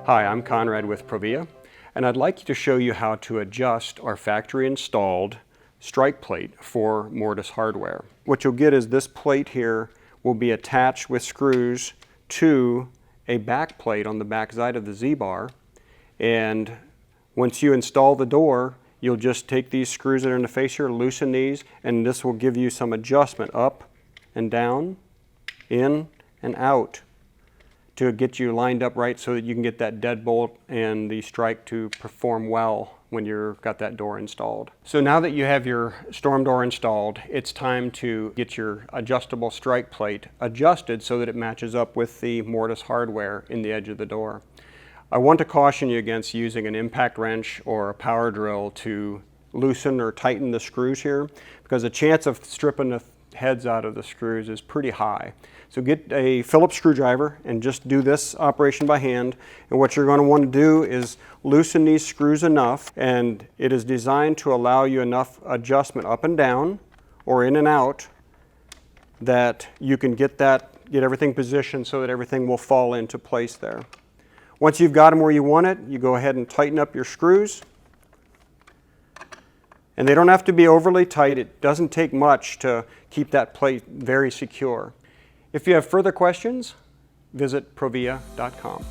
Hi, I'm Conrad with ProVia, and I'd like to show you how to adjust our factory installed strike plate for Mortise hardware. What you'll get is this plate here will be attached with screws to a back plate on the back side of the Z-bar, and once you install the door, you'll just take these screws that are in the face here, loosen these, and this will give you some adjustment up and down, in and out, to get you lined up right so that you can get that deadbolt and the strike to perform well when you've got that door installed. So now that you have your storm door installed, it's time to get your adjustable strike plate adjusted so that it matches up with the Mortise hardware in the edge of the door. I want to caution you against using an impact wrench or a power drill to loosen or tighten the screws here, because the chance of stripping the heads out of the screws is pretty high. So get a Phillips screwdriver and just do this operation by hand. And what you're going to want to do is loosen these screws enough, and it is designed to allow you enough adjustment up and down or in and out that you can get everything positioned so that everything will fall into place there. Once you've got them where you want it, you go ahead and tighten up your screws. And they don't have to be overly tight. It doesn't take much to keep that plate very secure. If you have further questions, visit ProVia.com.